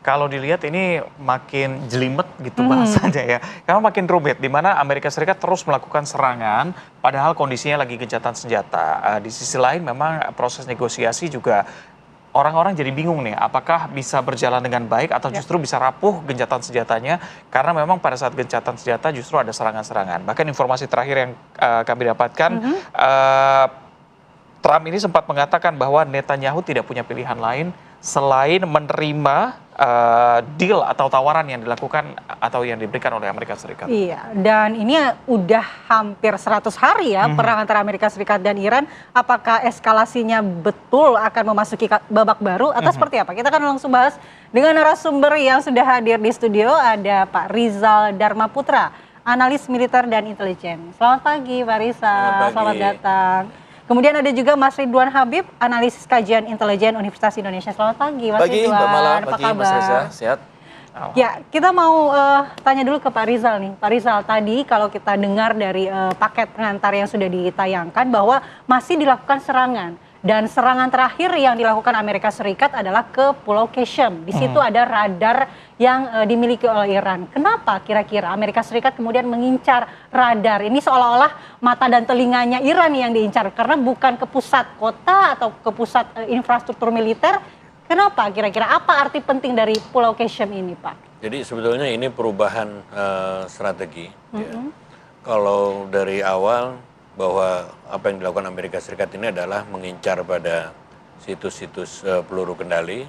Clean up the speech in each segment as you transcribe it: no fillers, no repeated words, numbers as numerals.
kalau dilihat ini makin jelimet gitu bahasanya ya. Karena makin rumit, di mana Amerika Serikat terus melakukan serangan, padahal kondisinya lagi gencatan senjata. Di sisi lain memang proses negosiasi juga orang-orang jadi bingung nih, apakah bisa berjalan dengan baik atau justru bisa rapuh gencatan senjatanya, karena memang pada saat gencatan senjata justru ada serangan-serangan. Bahkan informasi terakhir yang kami dapatkan, Trump ini sempat mengatakan bahwa Netanyahu tidak punya pilihan lain selain menerima deal atau tawaran yang dilakukan atau yang diberikan oleh Amerika Serikat. Iya, dan ini udah hampir 100 hari ya perang antara Amerika Serikat dan Iran. Apakah eskalasinya betul akan memasuki babak baru atau seperti apa? Kita akan langsung bahas dengan narasumber yang sudah hadir di studio. Ada Pak Rizal Dharmaputra, analis militer dan intelijen. Selamat pagi Pak Rizal, selamat datang. Kemudian ada juga Mas Ridwan Habib, analisis kajian intelijen Universitas Indonesia. Selamat pagi Mas Ridwan. Mbak Mala, apa kabar? Mas Reza, sehat? Ya, kita mau tanya dulu ke Pak Rizal nih. Pak Rizal, tadi kalau kita dengar dari paket pengantar yang sudah ditayangkan bahwa masih dilakukan serangan. Dan serangan terakhir yang dilakukan Amerika Serikat adalah ke Pulau Qeshm. Di situ ada radar yang dimiliki oleh Iran. Kenapa kira-kira Amerika Serikat kemudian mengincar radar? Ini seolah-olah mata dan telinganya Iran yang diincar. Karena bukan ke pusat kota atau ke pusat infrastruktur militer. Kenapa kira-kira? Apa arti penting dari Pulau Qeshm ini, Pak? Jadi sebetulnya ini perubahan strategi. Ya. Kalau dari awal bahwa apa yang dilakukan Amerika Serikat ini adalah mengincar pada situs-situs peluru kendali,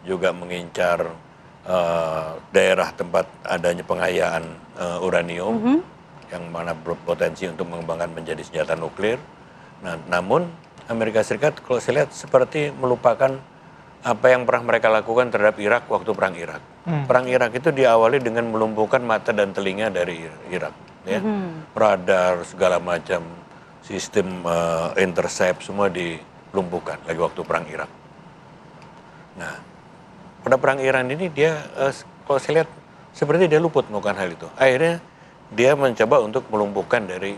juga mengincar daerah tempat adanya pengayaan uranium yang mana berpotensi untuk mengembangkan menjadi senjata nuklir. Nah, namun Amerika Serikat kalau saya lihat seperti melupakan apa yang pernah mereka lakukan terhadap Irak waktu perang Irak. Perang Irak itu diawali dengan melumpuhkan mata dan telinga dari Irak, ya. Radar segala macam, sistem intercept semua dilumpuhkan lagi waktu perang Irak. Nah, pada perang Iran ini dia kalau saya lihat seperti dia luput melakukan hal itu. Akhirnya dia mencoba untuk melumpuhkan dari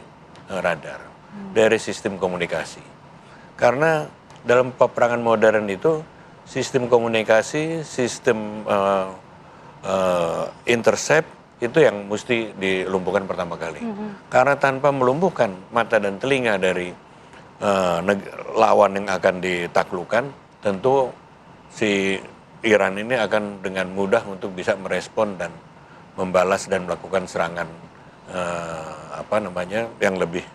radar, dari sistem komunikasi. Karena dalam peperangan modern itu sistem komunikasi, sistem intercept itu yang mesti dilumpuhkan pertama kali. Karena tanpa melumpuhkan mata dan telinga dari lawan yang akan ditaklukkan, tentu si Iran ini akan dengan mudah untuk bisa merespon dan membalas dan melakukan serangan yang lebih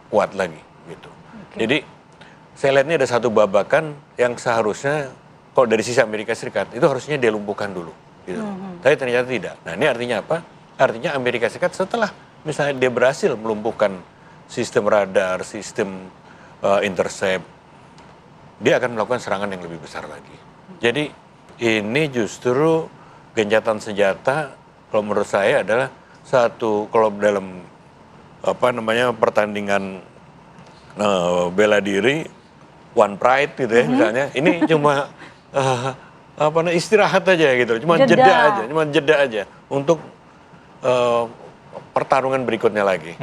kuat lagi gitu. Jadi saya lihat ini ada satu babakan yang seharusnya kalau dari sisi Amerika Serikat itu harusnya dia lumpuhkan dulu gitu. Tapi ternyata tidak. Nah, ini artinya apa? Artinya Amerika Serikat setelah misalnya dia berhasil melumpuhkan sistem radar, sistem intercept, dia akan melakukan serangan yang lebih besar lagi. Jadi ini justru gencatan senjata kalau menurut saya adalah satu, kalau dalam pertandingan bela diri, one pride gitu ya misalnya, ini cuma istirahat aja gitu, cuma jeda aja untuk pertarungan berikutnya lagi.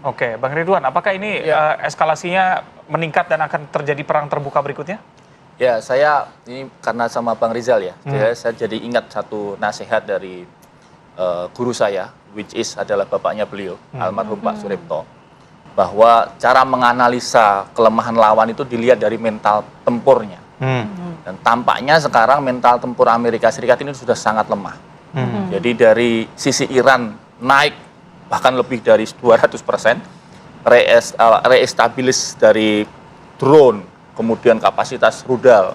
Oke, Bang Ridwan, apakah ini eskalasinya meningkat dan akan terjadi perang terbuka berikutnya? Ya, saya ini karena sama Bang Rizal ya, saya jadi ingat satu nasihat dari guru saya, which is adalah bapaknya beliau, almarhum Pak Suripto, bahwa cara menganalisa kelemahan lawan itu dilihat dari mental tempurnya. Dan tampaknya sekarang mental tempur Amerika Serikat ini sudah sangat lemah. Jadi dari sisi Iran naik bahkan lebih dari 200%, reestabilis dari drone, kemudian kapasitas rudal,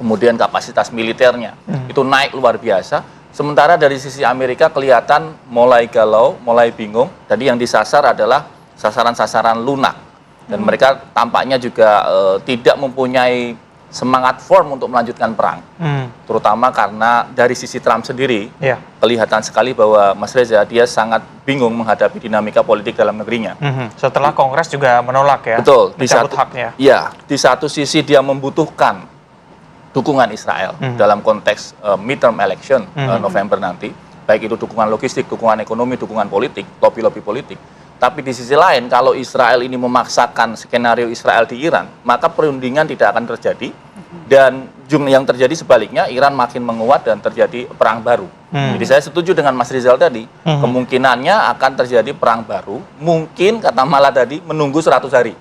kemudian kapasitas militernya, itu naik luar biasa. Sementara dari sisi Amerika kelihatan mulai galau, mulai bingung. Tadi yang disasar adalah sasaran-sasaran lunak. Dan mereka tampaknya juga tidak mempunyai semangat firm untuk melanjutkan perang. Terutama karena dari sisi Trump sendiri, kelihatan sekali bahwa Mas Reza, dia sangat bingung menghadapi dinamika politik dalam negerinya. Setelah Kongres juga menolak ya, betul, mencabut haknya. Ya, di satu sisi dia membutuhkan dukungan Israel dalam konteks midterm election November nanti, baik itu dukungan logistik, dukungan ekonomi, dukungan politik, lobby-lobby politik. Tapi di sisi lain, kalau Israel ini memaksakan skenario Israel di Iran, maka perundingan tidak akan terjadi Dan yang terjadi sebaliknya, Iran makin menguat dan terjadi perang baru. Jadi saya setuju dengan Mas Rizal tadi, kemungkinannya akan terjadi perang baru, mungkin kata Mala tadi menunggu 100 hari.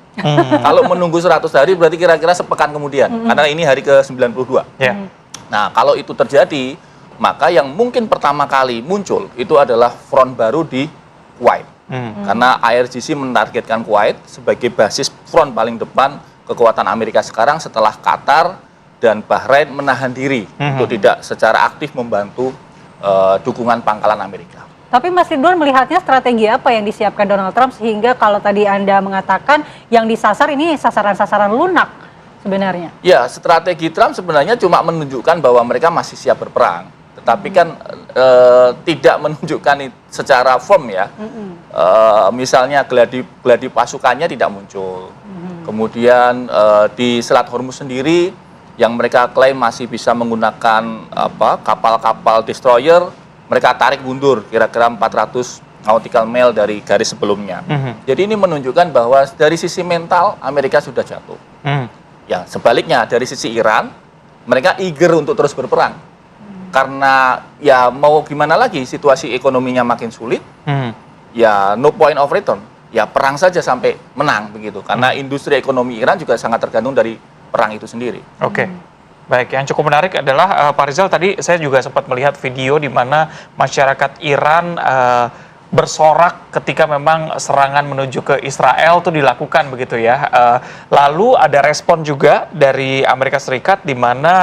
Kalau menunggu 100 hari berarti kira-kira sepekan kemudian, karena ini hari ke-92. Nah, kalau itu terjadi, maka yang mungkin pertama kali muncul itu adalah front baru di Kuwait. Karena IRGC menargetkan Kuwait sebagai basis front paling depan kekuatan Amerika sekarang setelah Qatar dan Bahrain menahan diri untuk tidak secara aktif membantu dukungan pangkalan Amerika. Tapi Mas Ridwan melihatnya strategi apa yang disiapkan Donald Trump sehingga kalau tadi Anda mengatakan yang disasar ini sasaran-sasaran lunak sebenarnya? Ya, strategi Trump sebenarnya cuma menunjukkan bahwa mereka masih siap berperang. Tetapi kan tidak menunjukkan secara firm ya. Misalnya gladi pasukannya tidak muncul. Kemudian di Selat Hormuz sendiri yang mereka klaim masih bisa menggunakan kapal-kapal destroyer, mereka tarik mundur kira-kira 400 nautical mile dari garis sebelumnya. Jadi ini menunjukkan bahwa dari sisi mental Amerika sudah jatuh. Ya, sebaliknya dari sisi Iran, mereka eager untuk terus berperang. Karena ya mau gimana lagi, situasi ekonominya makin sulit, ya no point of return. Ya perang saja sampai menang begitu. Karena industri ekonomi Iran juga sangat tergantung dari perang itu sendiri. Oke. Baik, yang cukup menarik adalah Pak Rizal tadi saya juga sempat melihat video di mana masyarakat Iran bersorak ketika memang serangan menuju ke Israel itu dilakukan begitu ya. Lalu ada respon juga dari Amerika Serikat di mana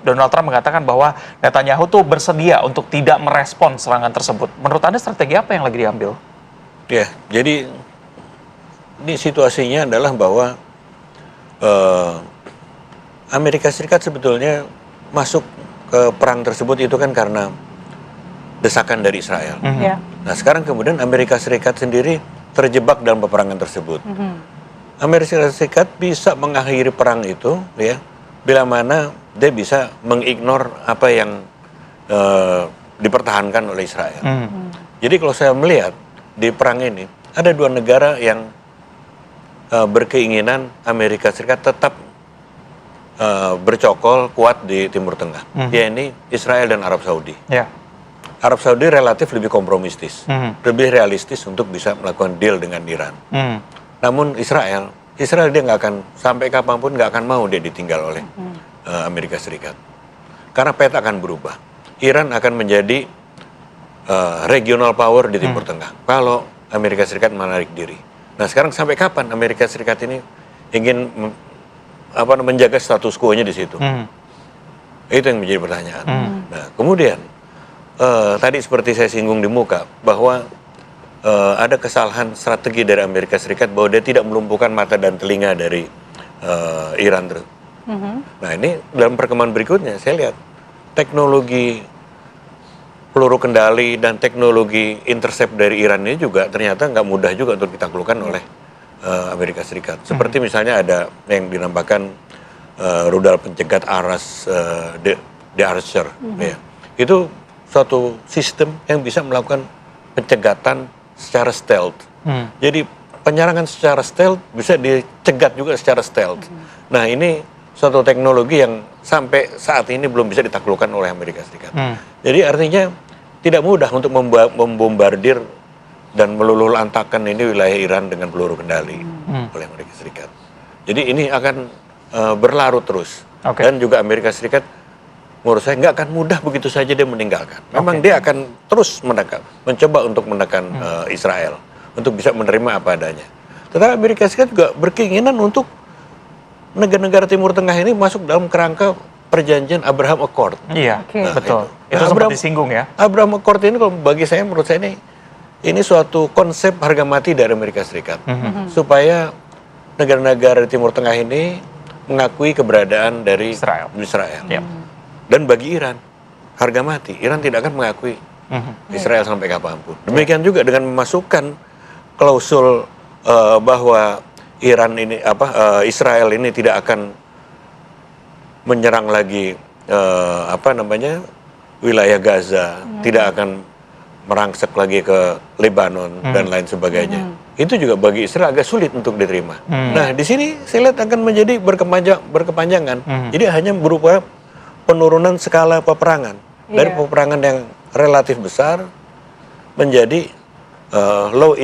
Donald Trump mengatakan bahwa Netanyahu tuh bersedia untuk tidak merespon serangan tersebut. Menurut Anda strategi apa yang lagi diambil? Ya, jadi ini situasinya adalah bahwa Amerika Serikat sebetulnya masuk ke perang tersebut itu kan karena desakan dari Israel. Nah sekarang kemudian Amerika Serikat sendiri terjebak dalam peperangan tersebut. Amerika Serikat bisa mengakhiri perang itu ya bila mana dia bisa mengignore apa yang dipertahankan oleh Israel. Jadi kalau saya melihat di perang ini ada dua negara yang berkeinginan Amerika Serikat tetap bercokol kuat di Timur Tengah, yaitu Israel dan Arab Saudi. Arab Saudi relatif lebih kompromistis, lebih realistis untuk bisa melakukan deal dengan Iran. Namun Israel dia nggak akan sampai kapanpun nggak akan mau dia ditinggal oleh Amerika Serikat, karena peta akan berubah. Iran akan menjadi regional power di Timur Tengah kalau Amerika Serikat menarik diri. Nah sekarang sampai kapan Amerika Serikat ini ingin menjaga status quo-nya di situ? Itu yang menjadi pertanyaan. Nah kemudian tadi seperti saya singgung di muka bahwa ada kesalahan strategi dari Amerika Serikat bahwa dia tidak melumpuhkan mata dan telinga dari Iran. Nah ini dalam perkembangan berikutnya saya lihat teknologi peluru kendali dan teknologi intercept dari Iran ini juga ternyata nggak mudah juga untuk ditaklukkan oleh Amerika Serikat. Seperti misalnya ada yang dinamakan rudal pencegat aras The Archer. Ya. Itu suatu sistem yang bisa melakukan pencegatan secara stealth. Jadi penyerangan secara stealth bisa dicegat juga secara stealth. Nah ini suatu teknologi yang sampai saat ini belum bisa ditaklukkan oleh Amerika Serikat. Jadi artinya tidak mudah untuk membombardir dan meluluh lantakan ini wilayah Iran dengan peluru kendali oleh Amerika Serikat. Jadi ini akan berlarut terus. Dan juga Amerika Serikat menurut saya nggak akan mudah begitu saja dia meninggalkan. Memang dia akan terus mencoba untuk menekan Israel untuk bisa menerima apa adanya. Tetapi Amerika Serikat juga berkeinginan untuk negara-negara Timur Tengah ini masuk dalam kerangka perjanjian Abraham Accord. Iya, betul. Itu sempat disinggung ya. Abraham Accord ini kalau bagi saya, menurut saya ini suatu konsep harga mati dari Amerika Serikat. Supaya negara-negara Timur Tengah ini mengakui keberadaan dari Israel. Dan bagi Iran, harga mati. Iran tidak akan mengakui Israel sampai kapanpun. Demikian juga dengan memasukkan klausul bahwa Israel ini tidak akan menyerang lagi wilayah Gaza, tidak akan merangsek lagi ke Lebanon dan lain sebagainya. itu juga bagi Israel agak sulit untuk diterima. Nah, di sini saya lihat akan menjadi berkepanjangan. Jadi hanya berupa penurunan skala peperangan dari peperangan yang relatif besar menjadi low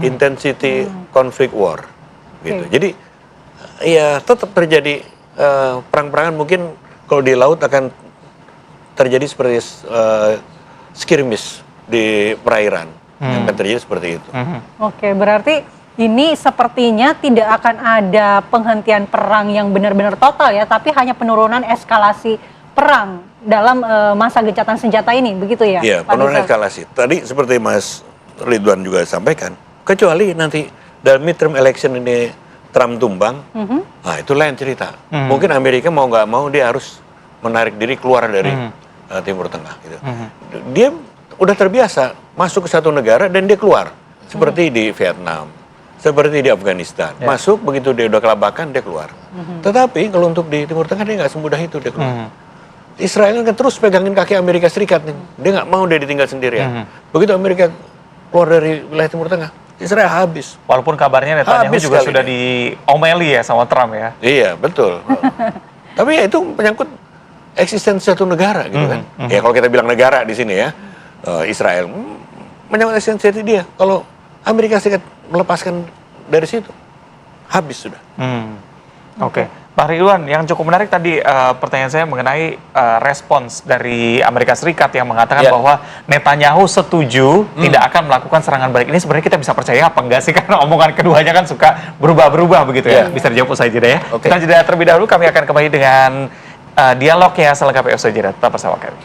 intensity conflict war, gitu. Jadi ya tetap terjadi perang-perangan, mungkin kalau di laut akan terjadi seperti skirmish di perairan, yang akan terjadi seperti itu. Oke, berarti ini sepertinya tidak akan ada penghentian perang yang benar-benar total ya, tapi hanya penurunan eskalasi perang dalam masa gencatan senjata ini, begitu ya? Iya, Pak penurunan Rizal? eskalasi. Tadi seperti Mas Ridwan juga sampaikan, kecuali nanti dalam midterm election ini Trump tumbang, nah itu lain cerita. Mungkin Amerika mau nggak mau dia harus menarik diri keluar dari Timur Tengah. Gitu. Dia udah terbiasa masuk ke satu negara dan dia keluar, seperti di Vietnam, seperti di Afghanistan. Masuk begitu dia udah kelabakan dia keluar. Tetapi kalau untuk di Timur Tengah dia nggak semudah itu dia keluar. Israel kan terus pegangin kaki Amerika Serikat nih. Dia nggak mau dia ditinggal sendirian. Begitu Amerika keluar dari wilayah Timur Tengah, Israel habis. Walaupun kabarnya Netanyahu Habis juga sekali sudah diomeli ya sama Trump ya. Iya, betul. Tapi ya itu menyangkut eksistensi satu negara gitu kan. Ya kalau kita bilang negara di sini ya, Israel menyangkut eksistensi dia. Kalau Amerika Serikat melepaskan dari situ, habis sudah. Oke. Pak Ridwan, yang cukup menarik tadi pertanyaan saya mengenai respons dari Amerika Serikat yang mengatakan bahwa Netanyahu setuju tidak akan melakukan serangan balik. Ini sebenarnya kita bisa percaya apa enggak sih? Karena omongan keduanya kan suka berubah-berubah begitu ya. Bisa dijawab usai jeda ya. Kita jeda terlebih dahulu, kami akan kembali dengan dialog yang selengkapnya usai jeda. Tetap bersama kami.